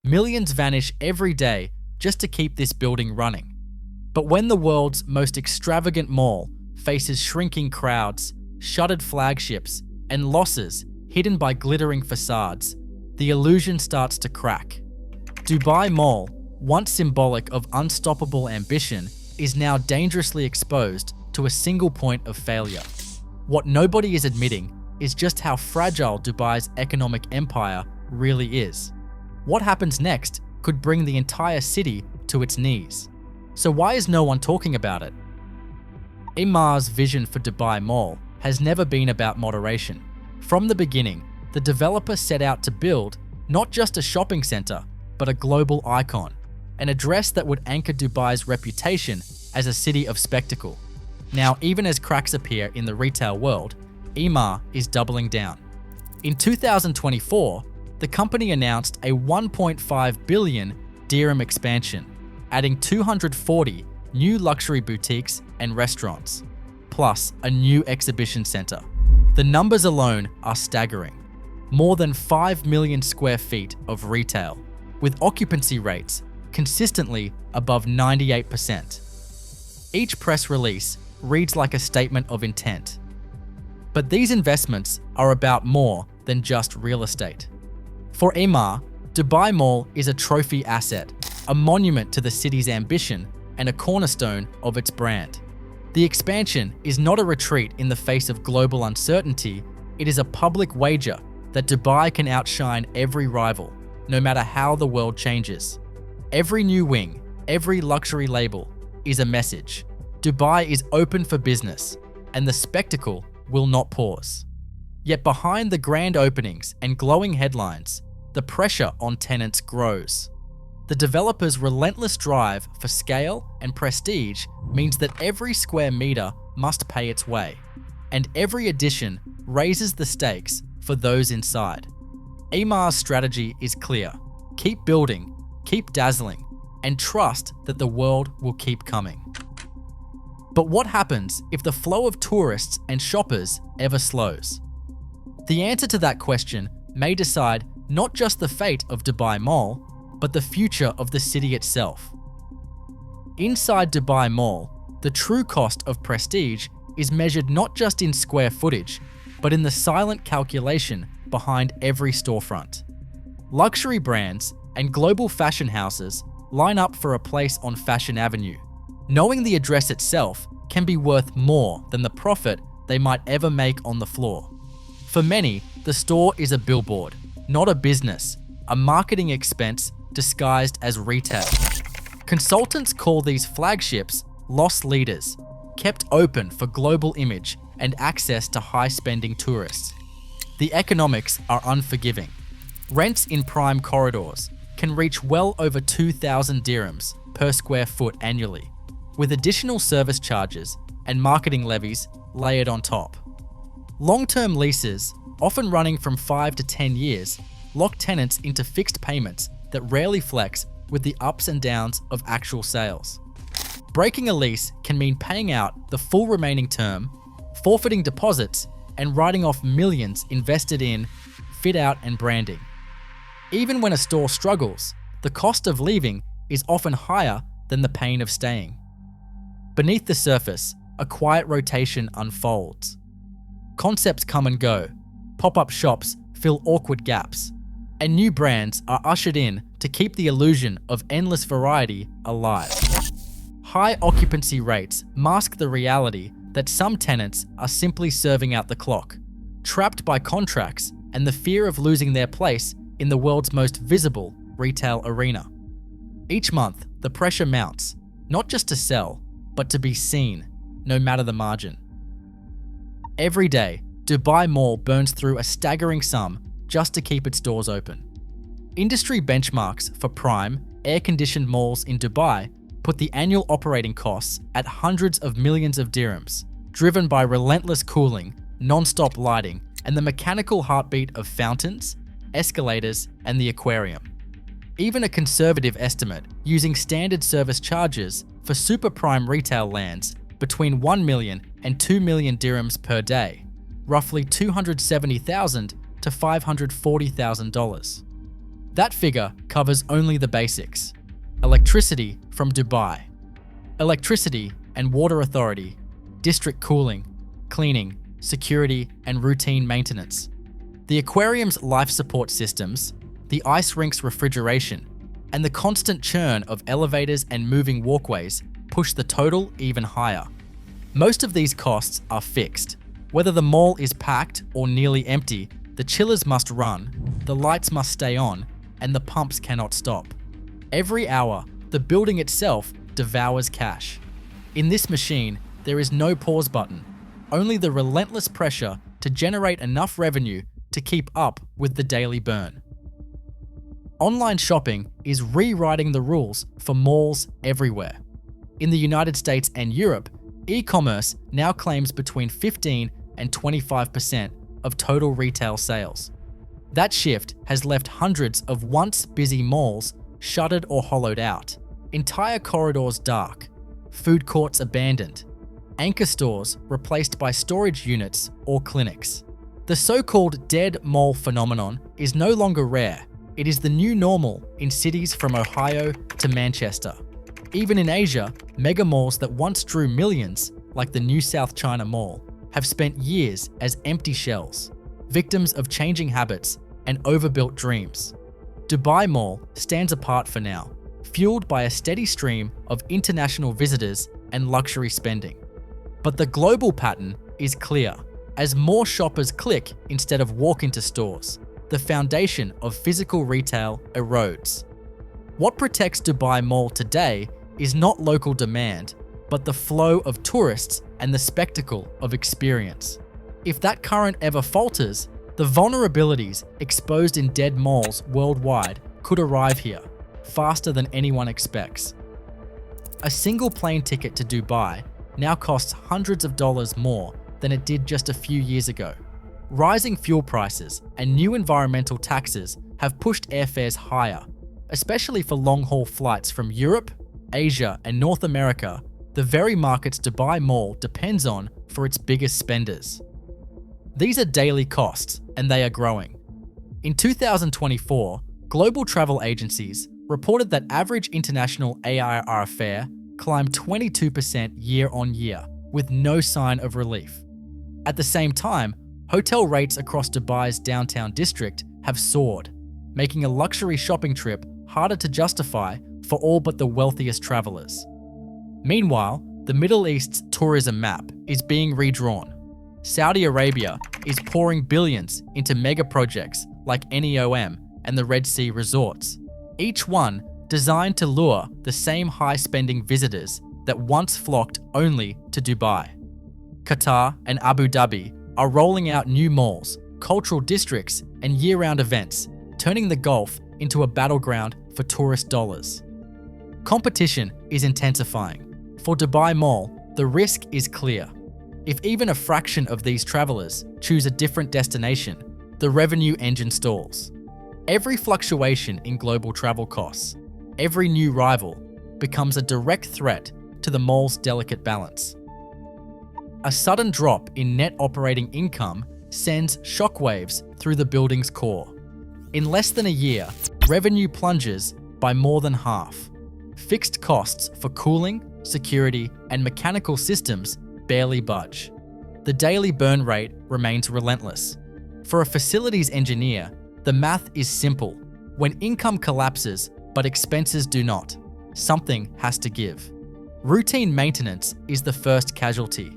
Millions vanish every day just to keep this building running. But when the world's most extravagant mall faces shrinking crowds, shuttered flagships, and losses hidden by glittering facades, the illusion starts to crack. Dubai Mall, once symbolic of unstoppable ambition, is now dangerously exposed to a single point of failure. What nobody is admitting is just how fragile Dubai's economic empire really is. What happens next could bring the entire city to its knees. So why is no one talking about it? Emar's vision for Dubai Mall has never been about moderation. From the beginning, the developer set out to build not just a shopping center, but a global icon, an address that would anchor Dubai's reputation as a city of spectacle. Now, even as cracks appear in the retail world, Emar is doubling down. In 2024, the company announced a 1.5 billion dirham expansion, adding 240 new luxury boutiques and restaurants, plus a new exhibition center. The numbers alone are staggering. More than 5 million square feet of retail, with occupancy rates consistently above 98%. Each press release reads like a statement of intent. But these investments are about more than just real estate. For Emar, Dubai Mall is a trophy asset, a monument to the city's ambition and a cornerstone of its brand. The expansion is not a retreat in the face of global uncertainty, it is a public wager that Dubai can outshine every rival, no matter how the world changes. Every new wing, every luxury label is a message. Dubai is open for business, and the spectacle will not pause. Yet behind the grand openings and glowing headlines, the pressure on tenants grows. The developer's relentless drive for scale and prestige means that every square meter must pay its way, and every addition raises the stakes for those inside. Emar's strategy is clear: keep building, keep dazzling, and trust that the world will keep coming. But what happens if the flow of tourists and shoppers ever slows? The answer to that question may decide not just the fate of Dubai Mall, but the future of the city itself. Inside Dubai Mall, the true cost of prestige is measured not just in square footage, but in the silent calculation behind every storefront. Luxury brands and global fashion houses line up for a place on Fashion Avenue, knowing the address itself can be worth more than the profit they might ever make on the floor. For many, the store is a billboard, not a business, a marketing expense disguised as retail. Consultants call these flagships loss leaders, kept open for global image and access to high-spending tourists. The economics are unforgiving. Rents in prime corridors can reach well over 2,000 dirhams per square foot annually, with additional service charges and marketing levies layered on top. Long-term leases, often running from 5 to 10 years, lock tenants into fixed payments that rarely flex with the ups and downs of actual sales. Breaking a lease can mean paying out the full remaining term, forfeiting deposits, and writing off millions invested in fit-out and branding. Even when a store struggles, the cost of leaving is often higher than the pain of staying. Beneath the surface, a quiet rotation unfolds. Concepts come and go, pop-up shops fill awkward gaps, and new brands are ushered in to keep the illusion of endless variety alive. High occupancy rates mask the reality that some tenants are simply serving out the clock, trapped by contracts and the fear of losing their place in the world's most visible retail arena. Each month, the pressure mounts, not just to sell, but to be seen, no matter the margin. Every day, Dubai Mall burns through a staggering sum just to keep its doors open. Industry benchmarks for prime, air-conditioned malls in Dubai put the annual operating costs at hundreds of millions of dirhams, driven by relentless cooling, non-stop lighting, and the mechanical heartbeat of fountains, escalators, and the aquarium. Even a conservative estimate using standard service charges for super prime retail lands between 1 million and 2 million dirhams per day, roughly $270,000 to $540,000. That figure covers only the basics. Electricity from Dubai, electricity and water authority, district cooling, cleaning, security, and routine maintenance. The aquarium's life support systems, the ice rink's refrigeration, and the constant churn of elevators and moving walkways push the total even higher. Most of these costs are fixed. Whether the mall is packed or nearly empty, the chillers must run, the lights must stay on, and the pumps cannot stop. Every hour, the building itself devours cash. In this machine, there is no pause button, only the relentless pressure to generate enough revenue to keep up with the daily burn. Online shopping is rewriting the rules for malls everywhere. In the United States and Europe, e-commerce now claims between 15 and 25% of total retail sales. That shift has left hundreds of once busy malls shuttered or hollowed out, entire corridors dark, food courts abandoned, anchor stores replaced by storage units or clinics. The so-called dead mall phenomenon is no longer rare. It is the new normal in cities from Ohio to Manchester. Even in Asia, mega malls that once drew millions, like the New South China Mall, have spent years as empty shells, victims of changing habits and overbuilt dreams. Dubai Mall stands apart for now, fueled by a steady stream of international visitors and luxury spending. But the global pattern is clear. As more shoppers click instead of walk into stores, the foundation of physical retail erodes. What protects Dubai Mall today is not local demand, but the flow of tourists and the spectacle of experience. If that current ever falters, the vulnerabilities exposed in dead malls worldwide could arrive here, faster than anyone expects. A single plane ticket to Dubai now costs hundreds of dollars more than it did just a few years ago. Rising fuel prices and new environmental taxes have pushed airfares higher, especially for long-haul flights from Europe, Asia, and North America, the very markets Dubai Mall depends on for its biggest spenders. These are daily costs, and they are growing. In 2024, global travel agencies reported that average international ARR fare climbed 22% year on year, with no sign of relief. At the same time, hotel rates across Dubai's downtown district have soared, making a luxury shopping trip harder to justify for all but the wealthiest travelers. Meanwhile, the Middle East's tourism map is being redrawn. Saudi Arabia is pouring billions into mega projects like NEOM and the Red Sea resorts, each one designed to lure the same high-spending visitors that once flocked only to Dubai. Qatar and Abu Dhabi are rolling out new malls, cultural districts, and year-round events, turning the Gulf into a battleground for tourist dollars. Competition is intensifying. For Dubai Mall, the risk is clear. If even a fraction of these travelers choose a different destination, the revenue engine stalls. Every fluctuation in global travel costs, every new rival, becomes a direct threat to the mall's delicate balance. A sudden drop in net operating income sends shockwaves through the building's core. In less than a year, revenue plunges by more than half. Fixed costs for cooling, security, and mechanical systems barely budge. The daily burn rate remains relentless. For a facilities engineer, the math is simple. When income collapses, but expenses do not, something has to give. Routine maintenance is the first casualty.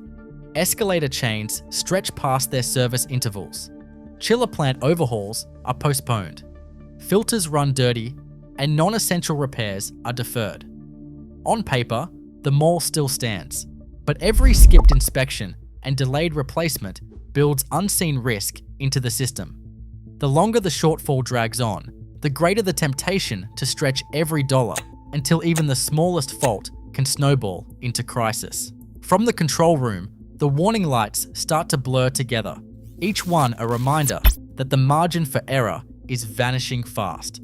Escalator chains stretch past their service intervals. Chiller plant overhauls are postponed. Filters run dirty, and non-essential repairs are deferred. On paper, the mall still stands, but every skipped inspection and delayed replacement builds unseen risk into the system. The longer the shortfall drags on, the greater the temptation to stretch every dollar until even the smallest fault can snowball into crisis. From the control room, the warning lights start to blur together, each one a reminder that the margin for error is vanishing fast.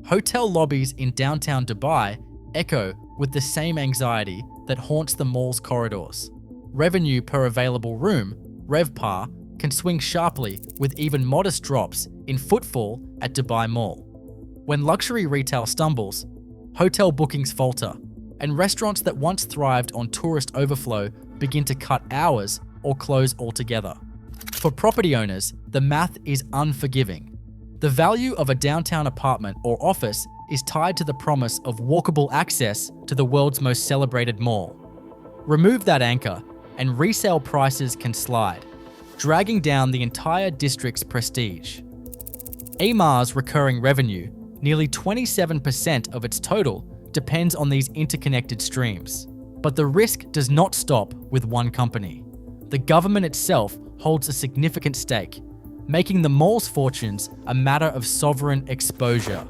Hotel lobbies in downtown Dubai echo with the same anxiety that haunts the mall's corridors. Revenue per available room, RevPAR, can swing sharply with even modest drops in footfall at Dubai Mall. When luxury retail stumbles, hotel bookings falter, and restaurants that once thrived on tourist overflow begin to cut hours or close altogether. For property owners, the math is unforgiving. The value of a downtown apartment or office is tied to the promise of walkable access to the world's most celebrated mall. Remove that anchor, and resale prices can slide, dragging down the entire district's prestige. Amar's recurring revenue, nearly 27% of its total, depends on these interconnected streams. But the risk does not stop with one company. The government itself holds a significant stake, making the mall's fortunes a matter of sovereign exposure.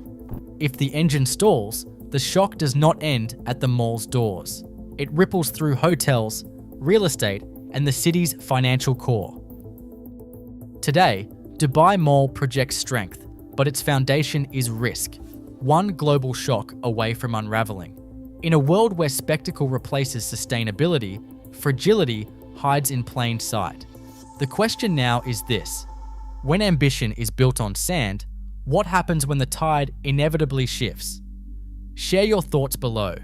If the engine stalls, the shock does not end at the mall's doors. It ripples through hotels, real estate, and the city's financial core. Today, Dubai Mall projects strength, but its foundation is risk, one global shock away from unraveling. In a world where spectacle replaces sustainability, fragility hides in plain sight. The question now is this: when ambition is built on sand, what happens when the tide inevitably shifts? Share your thoughts below.